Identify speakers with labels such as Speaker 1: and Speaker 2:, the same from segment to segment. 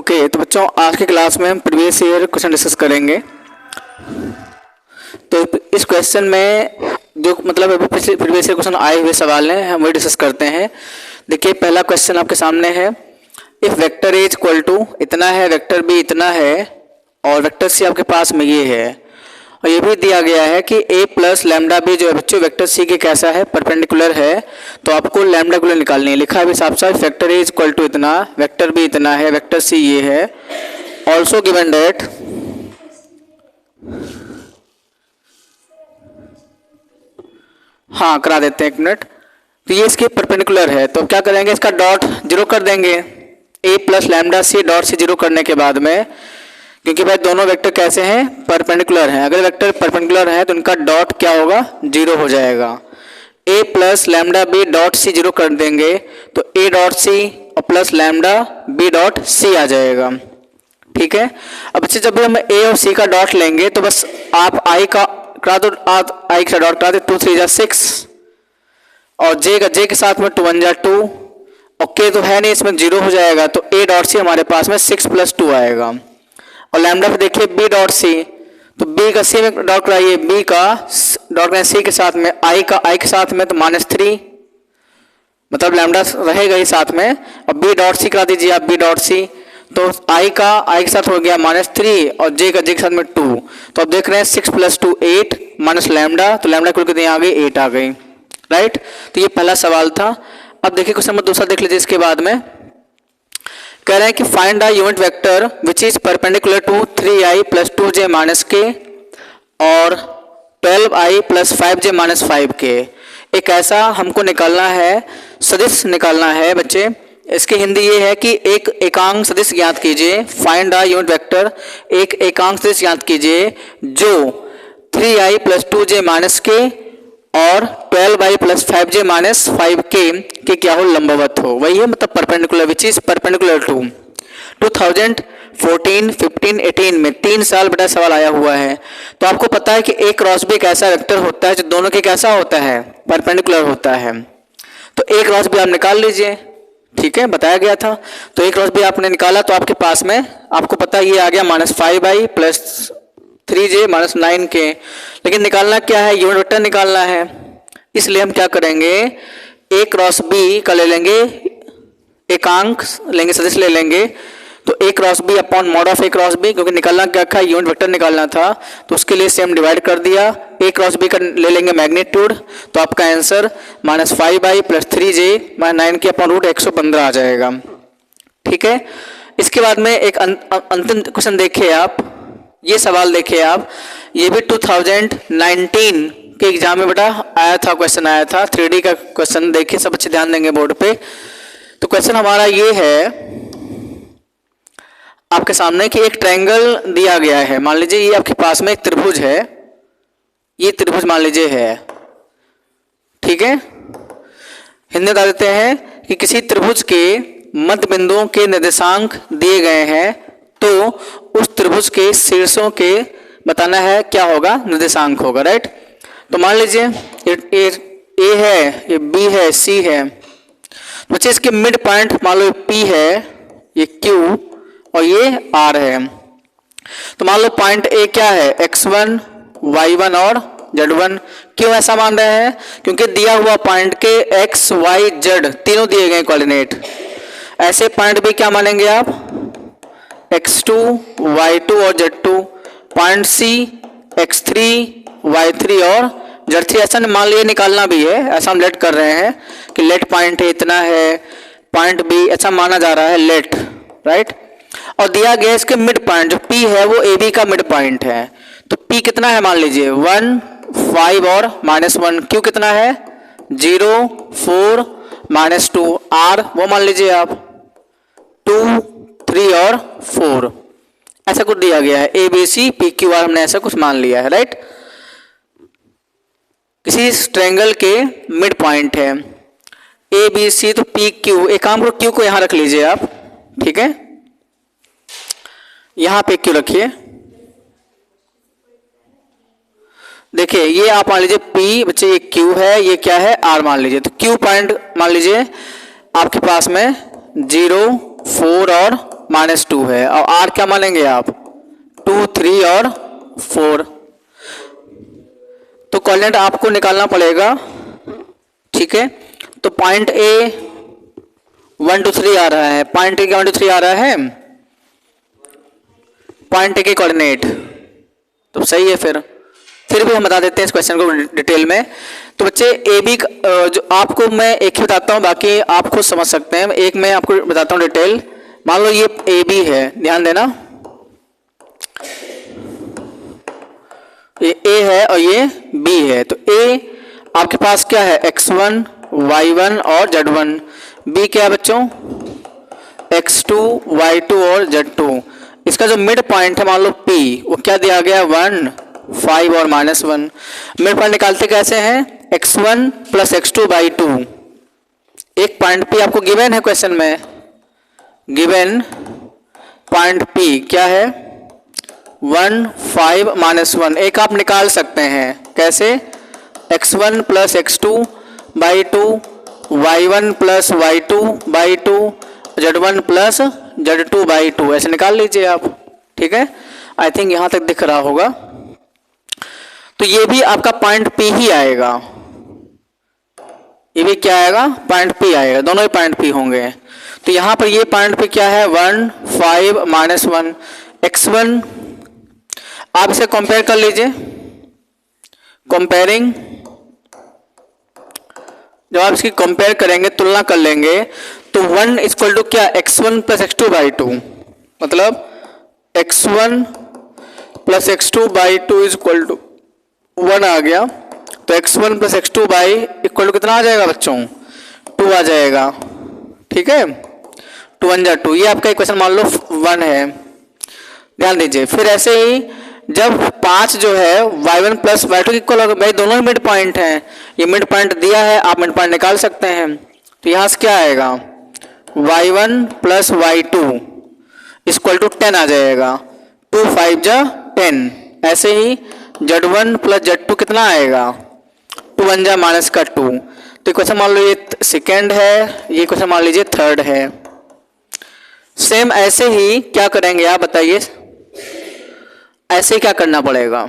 Speaker 1: Okay, तो बच्चों आज की क्लास में हम प्रीवियस ईयर क्वेश्चन डिस्कस करेंगे। तो इस क्वेश्चन में जो मतलब अभी पिछले प्रीवियस ईयर क्वेश्चन आए हुए सवाल हैं हम वही डिस्कस करते हैं। देखिए पहला क्वेश्चन आपके सामने है, if vector A equal to इतना है, वेक्टर बी इतना है और वेक्टर सी आपके पास में ये है, और ये भी दिया गया है कि a प्लस लैम्डा बी जो है बच्चों वेक्टर सी के कैसा है, परपेंडिकुलर है, तो आपको लैम्डा को निकालनी है। लिखा है भी साफ साफ वेक्टर ए इक्वल टू इतना, वेक्टर बी इतना है, वेक्टर सी ये है। ऑल्सो गिवन डेट हाँ करा देते हैं एक मिनट। तो ये इसके परपेंडिकुलर है, तो क्या करेंगे, इसका डॉट जीरो कर देंगे। a plus lambda C dot से जीरो करने के बाद में, क्योंकि भाई दोनों वेक्टर कैसे हैं, परपेंडिकुलर हैं। अगर वेक्टर परपेंडिकुलर है तो उनका डॉट क्या होगा, जीरो हो जाएगा। a plus lambda B dot C zero कर देंगे तो a डॉट सी और plus lambda B dot C आ जाएगा। ठीक है। अब बच्चे जब भी हम a और c का डॉट लेंगे तो बस आप i का करा दो, i का डॉट करा दे, 2 3 जा 6 और j के साथ में 2 1 जा 2 और k तो है नहीं इसमें, जीरो हो जाएगा। तो a डॉट सी हमारे पास में 6 + 2 आएगा। और लैम्डा पे देखिए b डॉट सी, तो b का c में डॉट कराइए, b का डॉट कराइए c के साथ में, i के साथ में तो -3, मतलब लैम्डा रहेगा ही साथ में, और b डॉट सी करा दीजिए आप, b डॉट सी, तो i के साथ हो गया -3 और j के साथ में 2। तो अब देख रहे हैं 6 + 2 8 माइनस लैम्डा, तो लैम्डा कुल कितनी आ गई, 8 आ गई। राइट। तो ये पहला सवाल था। अब देखिए क्वेश्चन नंबर दूसरा देख लीजिए। इसके बाद में कह रहे हैं कि find the unit vector which is perpendicular to 3i + 2j - k और 12i + 5j - 5k। एक ऐसा हमको निकालना है, सदिश निकालना है बच्चे। इसकी हिंदी ये है कि एक एकांक सदिश ज्ञात कीजिए, फाइंड द यूनिट वेक्टर, एक एकांक सदिश ज्ञात कीजिए जो 3i + 2j - k और 12i + 5j - 5k के क्या हो, लंबवत हो। वही है मतलब perpendicular, which is perpendicular to. 2014, 15, 18 में 3 साल बड़ा सवाल आया हुआ है। तो आपको पता है कि a क्रॉस b एक ऐसा वेक्टर होता है जो दोनों के कैसा होता है, परपेंडिकुलर होता है। तो a क्रॉस b आप निकाल लीजिए। ठीक है, बताया गया था। तो a क्रॉस b आपने निकाला तो आपके पास में आपको पता है ये आ गया -5i + 3j - 9k। लेकिन निकालना क्या है, यूनिट वेक्टर निकालना है। इसलिए हम क्या करेंगे, a क्रॉस b का ले लेंगे, एकांक लेंगे, सदिश ले लेंगे। तो a cross b upon mod of a cross b, क्योंकि निकालना क्या था, यूनिट वेक्टर निकालना था, तो उसके लिए सेम डिवाइड कर दिया। a क्रॉस b का ले लेंगे मैग्नीट्यूड, तो आपका answer -5i + 3j - 9k upon √115 आ जाएगा। ठीक है। इसके बाद में एक अंतिम क्वेश्चन देखिए आप, ये सवाल देखिए आप, ये भी 2019 के एग्जाम में बेटा आया था, क्वेश्चन आया था, 3D का क्वेश्चन। देखिए सब अच्छे ध्यान देंगे बोर्ड पे। तो क्वेश्चन हमारा ये है आपके सामने कि एक ट्रायंगल दिया गया है। मान लीजिए ये आपके पास में एक त्रिभुज है, ये त्रिभुज मान लीजिए है। ठीक है। हिंदी बता देते हैं कि किसी त्रिभुज के मध्य बिंदुओं के निर्देशांक दिए गए हैं, तो उस त्रिभुज के शीर्षों के बताना है क्या होगा, निर्देशांक होगा। राइट। तो मान लीजिए ये A है, ये B है, C है। बच्चे इसके मिड पॉइंट मान लो P है, ये Q और ये R है। तो मान लो पॉइंट A क्या है, x1, y1 और z1। क्यों ऐसा मान रहे हैं, क्योंकि दिया हुआ पॉइंट के x, y, z तीनों दिए गए कोऑर्डिनेट। ऐसे पॉइंट भी क्या मानेंगे आप, x2, y2 और z2। Point C x3, y3 और z3। ऐसा मान लिए निकालना भी है, ऐसा हम लेट कर रहे हैं कि लेट पॉइंट है इतना है, पॉइंट B ऐसा माना जा रहा है लेट। राइट। और दिया गया इसके मिड पॉइंट जो P है वो AB का मिड पॉइंट है। तो P कितना है, मान लीजिए 1, 5 और -1। Q कितना है, 0, 4, -2। R वो मान लीजिए आप 2, 3 और 4। ऐसा कुछ दिया गया है, ABC PQR हमने ऐसा कुछ मान लिया है। राइट। किसी ट्रायंगल के मिड पॉइंट है ABC, तो PQ, एक काम करो Q को यहां रख लीजिए आप। ठीक है, यहां पे Q रखिए। देखिए ये आप मान लीजिए P, बच्चे ये Q है, ये क्या है R मान लीजिए। तो Q पॉइंट मान लीजिए आपके पास में 0, 4 और -2 है, और r क्या मानेंगे आप 2, 3 और 4। तो कोऑर्डिनेट आपको निकालना पड़ेगा, ठीक है। तो पॉइंट ए 1 2 3 आ रहा है, पॉइंट ए का 1 2 3 आ रहा है, पॉइंट ए के कोऑर्डिनेट, तो सही है। फिर भी हम बता देते हैं इस क्वेश्चन को डिटेल में। तो बच्चे ए बी जो आपको मैं एक ही बताता हूँ, बाकी आप खुद समझ सकते हैं। एक मैं आपको बताता हूँ डिटेल। मान लो ये ए बी है, ध्यान देना, ये ए है और ये बी है। तो ए आपके पास क्या है x1, y1 और z1। बी क्या है बच्चों x2, y2 और z2। इसका जो मिड पॉइंट है मान लो P, वो क्या दिया गया 1, 5 और -1। मिड पॉइंट निकालते कैसे हैं x1 + x2/2। एक पॉइंट P आपको गिवन है क्वेश्चन में, गिवन पॉइंट P क्या है 1, 5, -1। एक आप निकाल सकते हैं कैसे, x1 + x2/2, y1 + y2/2, z1 + z2/2, ऐसे निकाल लीजिए आप, ठीक है। आई थिंक यहां तक दिख रहा होगा। तो ये भी आपका पॉइंट P ही आएगा, ये भी क्या आएगा पॉइंट P आएगा, दोनों ही पॉइंट P होंगे। तो यहां पर ये पॉइंट P क्या है 1, 5, -1। x1 आप इसे कंपेयर कर लीजिए, कंपेयरिंग, जब आप इसकी कंपेयर करेंगे, तुलना कर लेंगे, तो 1 = क्या x1 + x2/2, मतलब x1 + x2/2 = 1 आ गया। तो x1 + x2 कितना आ जाएगा बच्चों 2 आ जाएगा, ठीक है। 2 1 जा 2, ये आपका इक्वेशन मान लो 1 है, ध्यान दीजिए। फिर ऐसे ही जब 5 जो है y1 + y2 के इक्वल होगा, भाई दोनों ही मिड पॉइंट हैं, ये मिड पॉइंट दिया है, आप मिड पॉइंट निकाल सकते हैं। तो यहाँ से क्या आएगा y1 + y2 = 10 आ जाएगा, 2 5 जा 10। ऐसे ही z1 + z2 कितना आएगा 2 1 जा -2। तो इक्वेशन मान लो ये सेकेंड है, ये क्वेश्चन मान लीजिए थर्ड है। सेम ऐसे ही क्या करेंगे आप बताइए, ऐसे क्या करना पड़ेगा,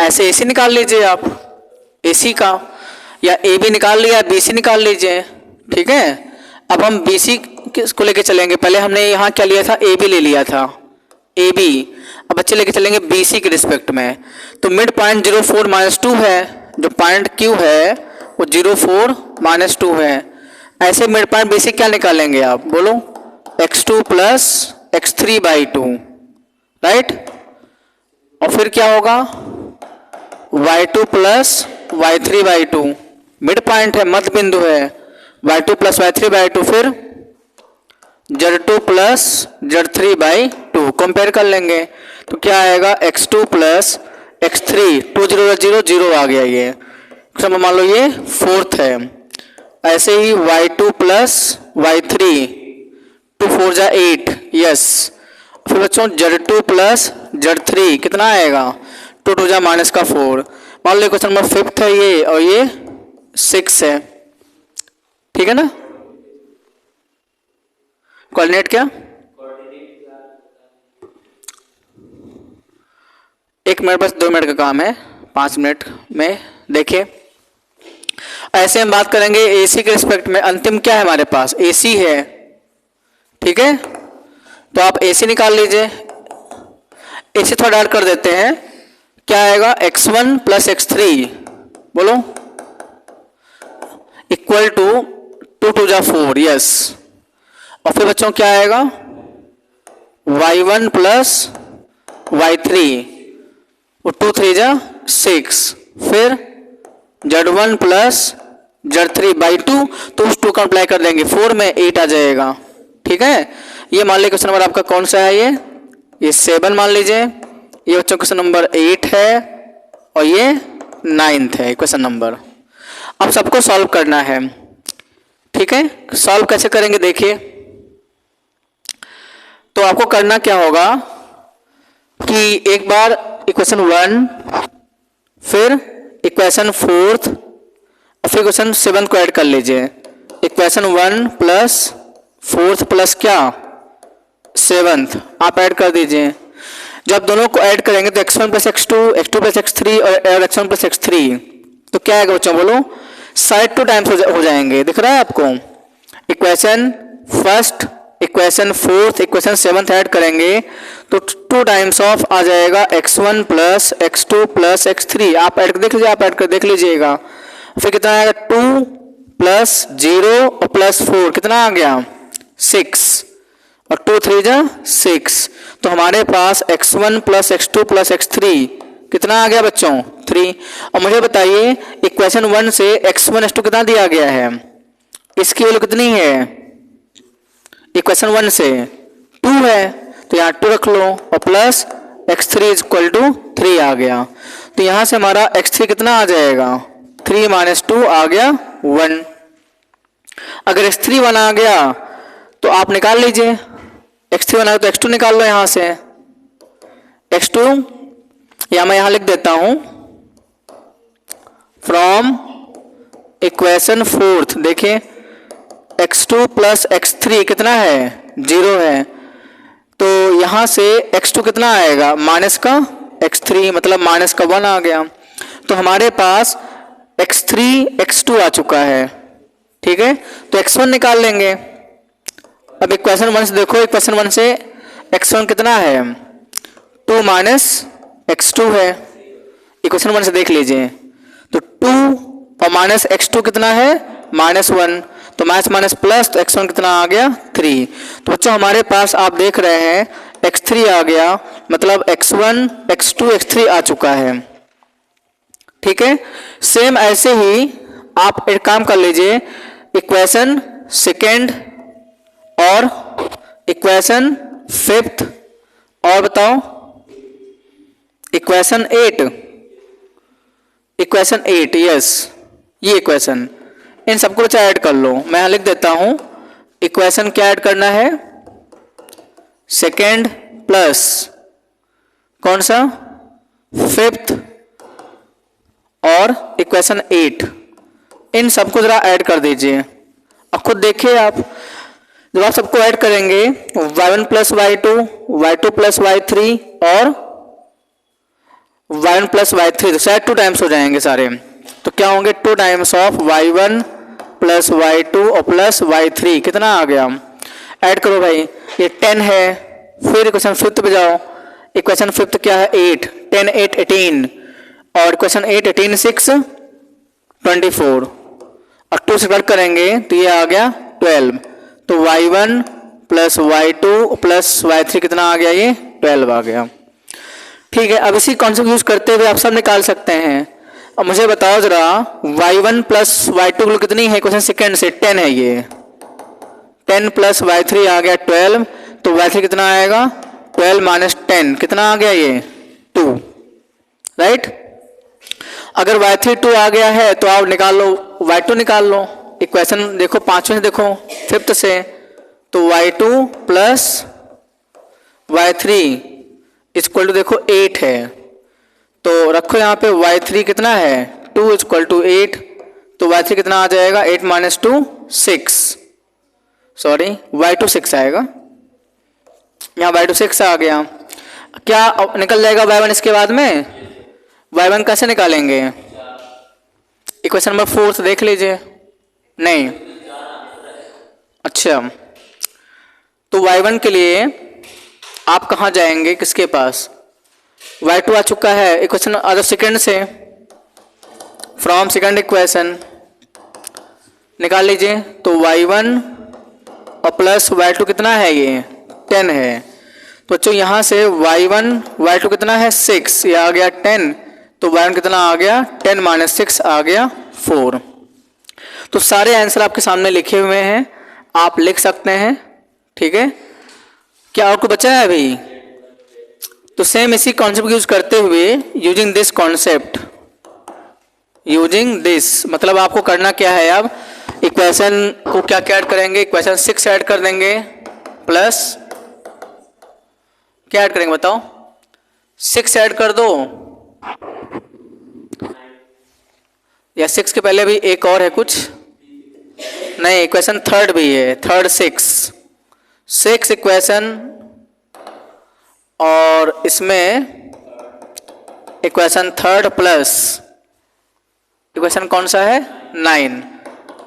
Speaker 1: ऐसे AC निकाल लीजिए आप, AC का, या AB निकाल लिया, BC निकाल लीजिए, ठीक है। अब हम BC को लेके चलेंगे, पहले हमने यहाँ क्या लिया था AB ले लिया था, AB। अब बच्चे लेके चलेंगे BC के रिस्पेक्ट में। तो मिड पॉइंट 0, 4, -2 है, जो पॉइंट Q है वो 0, 4, -2 है। ऐसे मिड पॉइंट BC क्या निकालेंगे आप बोलो x2 + x3/2, राइट। और फिर क्या होगा y2 + y3/2, मिड पॉइंट है, मध्य बिंदु है, y2 + y3/2, फिर z2 + z3/2, कंपेयर कर लेंगे। तो क्या आएगा x2 + x3, 2 0 0 0 आ गया, ये मान लो ये फोर्थ है। ऐसे ही y2 + y3, 2 4 जा 8, यस। फिर बच्चों z2 + z3 कितना आएगा 2 2 जा -4। मान लो क्वेश्चन नंबर 5th है ये, और ये 6 है, ठीक है ना। कोऑर्डिनेट क्या, 1 मिनट, बस 2 मिनट का काम है, 5 मिनट में देखिए। ऐसे हम बात करेंगे AC के रिस्पेक्ट में, अंतिम क्या है हमारे पास AC है, ठीक है। तो आप AC निकाल लीजिए, AC थोड़ा ऐड कर देते हैं, क्या आएगा x1 + x3 बोलो = 2 2 जा 4, यस। और फिर बच्चों क्या आएगा y1 + y3, वो 2 3 जा 6, फिर z1 + z3/2, तो उस 2 का अप्लाई कर देंगे, 4 में 8 आ जाएगा, ठीक है। ये मान लीजिए क्वेश्चन नंबर आपका कौन सा है, ये 7 मान लीजिए, ये बच्चों क्वेश्चन नंबर 8 है, और ये 9th है क्वेश्चन नंबर। अब सबको सॉल्व करना है, ठीक है। सॉल्व कैसे करेंगे देखिए। तो आपको करना क्या होगा कि एक बार इक्वेशन 1, फिर इक्वेशन 4th, और फिर इक्वेशन 7 को ऐड कर लीजिए। इक्वेशन 1 + 4th + क्या 7th आप ऐड कर दीजिए। जब दोनों को ऐड करेंगे तो x1 plus x2, x2 plus x3 और x1 प्लस x3, तो क्या आएगा बच्चों बोलो? सारे 2 टाइम्स हो जाएंगे। दिख रहा है आपको? Equation first, equation fourth, equation 7th add करेंगे तो 2 टाइम्स ऑफ आ जाएगा x1 plus x2 plus x3। आप ऐड कर देख लीजिए, आप ऐड कर देख लीजिएगा। फिर कितना आएगा? 2 प्लस 0 और प्लस 4 कितना आ गया? 6 और 2 3 जा 6। तो हमारे पास x1 plus x2 plus x3 कितना आ गया बच्चों? 3। और मुझे बताइए इक्वेशन 1 से x1 x2 कितना दिया गया है? इसकी वैल्यू कितनी है? इक्वेशन 1 से 2 है तो यहाँ 2 रख लो और plus x3 is equal to 3 आ गया। तो यहाँ से हमारा x3 कितना आ जाएगा? 3 माइनस 2 आ गया 1। अगर x3 1 आ गया तो आप निकाल लीजिए, x3 1 आ गया तो x2 निकाल लो यहाँ से। x2 या मैं यहाँ लिख देता हूँ फ्रॉम इक्वेशन फोर्थ। देखिए x2 प्लस x3 कितना है? 0 है। तो यहाँ से x2 कितना आएगा? माइनस का x3 मतलब माइनस का 1 आ गया। तो हमारे पास x3 x2 आ चुका है। ठीक है, तो x1 निकाल लेंगे। अब इक्वेशन 1 से देखो, इक्वेशन 1 से x1 कितना है? 2 माइनस x2 है। इक्वेशन 1 से देख लीजिए तो 2 और माइनस x2 कितना है? -1। तो माइनस माइनस प्लस तो x1 कितना आ गया? 3। तो बच्चों हमारे पास आप देख रहे हैं x3 आ गया, मतलब x1 x2 x3 आ चुका है। ठीक है, सेम ऐसे ही आप एक काम कर लीजिए, इक्वेशन सेकेंड और इक्वेशन फिफ्थ और बताओ इक्वेशन 8, इक्वेशन 8 यस, ये इक्वेशन इन सबको बच्चा ऐड कर लो। मैं यहाँ लिख देता हूँ इक्वेशन क्या ऐड करना है? सेकेंड प्लस कौन सा? फिफ्थ और इक्वेशन 8, इन सबको जरा ऐड कर दीजिए। अब खुद देखिए आप, जब आप सबको ऐड करेंगे y1 plus y2, y2 plus y3 और y1 प्लस y3 तो शायद 2 टाइम्स हो जाएंगे सारे। तो क्या होंगे? 2 times of y1 plus y2 और प्लस y3 कितना आ गया? ऐड करो भाई, ये 10 है। फिर इक्वेशन फिफ्थ पे जाओ, इक्वेशन फिफ्थ क्या है? 8, 10 8 18 और इक्वेशन 8 18 6 24 और 2 से कट करेंगे तो ये आ गया 12। तो y1 plus y2 plus y3 कितना आ गया? ये 12 आ गया। ठीक है, अब इसी कॉन्सेप्ट यूज करते हुए आप सब निकाल सकते हैं। अब मुझे बताओ जरा y1 प्लस y2 कितनी है? क्वेश्चन सेकेंड से 10 है, ये 10 प्लस y3 आ गया 12। तो y3 कितना आएगा? 12 माइनस 10 कितना आ गया? ये 2, राइट। अगर y3 2 आ गया है तो आप निकाल लो, y2 निकाल लो। इक्वेशन देखो पांचवें से देखो, फिफ्थ से, तो y2 plus y3 equal to देखो 8 है। तो रखो यहाँ पे y3 कितना है? 2 इक्वल टू 8। तो y3 कितना आ जाएगा? 8 माइनस 2 6, सॉरी y2 6 आएगा। यहाँ y2 6 आ गया। क्या निकल जाएगा y1 इसके बाद में? y1 कैसे निकालेंगे? इक्वेशन नंबर 4 से देख लीजिए। नहीं, अच्छा, तो y1 के लिए आप कहाँ जाएंगे? किसके पास? y2 आ चुका है इक्वेशन अदर सेकेंड से, फ्रॉम सेकेंड इक्वेशन निकाल लीजिए। तो y1 और प्लस y2 कितना है? ये 10 है। तो बच्चों यहाँ से y1 y2 कितना है? 6, ये आ गया 10। तो y1 कितना आ गया? 10 माइनस 6 आ गया 4। तो सारे आंसर आपके सामने लिखे हुए हैं, आप लिख सकते हैं। ठीक है, क्या और कुछ बचा है अभी? तो सेम इसी कॉन्सेप्ट यूज करते हुए, using this concept, using this मतलब आपको करना क्या है? अब इक्वेशन को क्या क्या ऐड करेंगे? इक्वेशन 6 ऐड कर देंगे, प्लस क्या ऐड करेंगे बताओ? 6 ऐड कर दो, या 6 के पहले भी एक और है कुछ? नहीं, इक्वेशन थर्ड भी है, थर्ड 6 इक्वेशन और इसमें इक्वेशन थर्ड प्लस इक्वेशन कौन सा है 9,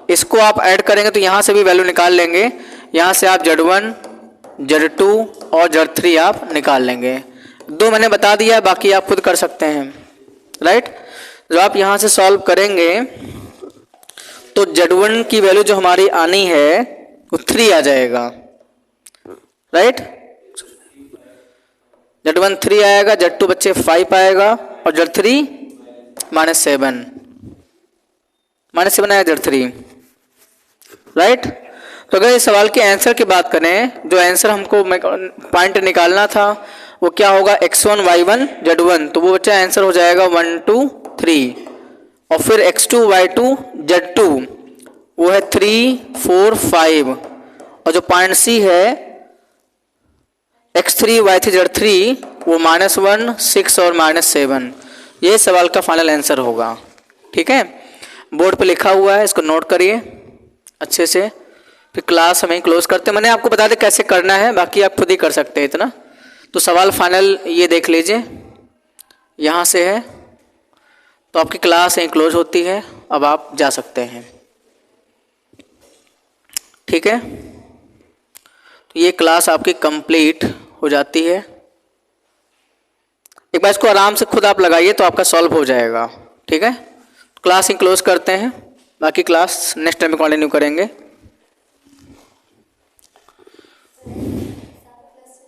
Speaker 1: इसको आप ऐड करेंगे तो यहाँ से भी वैल्यू निकाल लेंगे। यहाँ से आप Z1 Z2 और Z3 आप निकाल लेंगे। 2 मैंने बता दिया, बाकी आप खुद कर सकते हैं, राइट। जब आप यहाँ से सॉल्व करेंगे तो Z1 की वैल्यू जो हमारी आनी है वो 3 आ जाएगा, राइट। Z1 3 आएगा, Z2 बच्चे 5 आएगा और Z3 -7 -7 आएगा Z3, राइट। तो अगर इस सवाल के आंसर की बात करें, जो आंसर हमको पॉइंट निकालना था वो क्या होगा x1 y1 z1, तो वो बच्चा आंसर हो जाएगा 1 2 3, और फिर x2 y2 z2 वो है 3 4 5, और जो पॉइंट सी है x3 y3 z3 वो -1 6 और -7, ये सवाल का फाइनल आंसर होगा। ठीक है, बोर्ड पे लिखा हुआ है, इसको नोट करिए अच्छे से। फिर क्लास हमें क्लोज करते हैं। मैंने आपको बता दें कैसे करना है, बाकी आप खुद ही कर सकते हैं इतना। तो सवाल फाइनल ये देख लीजिए, यहाँ से है, तो आपकी क्लास यहीं क्लोज होती है, अब आप जा सकते हैं। ठीक है, तो ये क्लास आपकी कंप्लीट हो जाती है। एक बार इसको आराम से खुद आप लगाइए तो आपका सॉल्व हो जाएगा। ठीक है, क्लास ही क्लोज करते हैं, बाकी क्लास नेक्स्ट टाइम में कंटिन्यू करेंगे।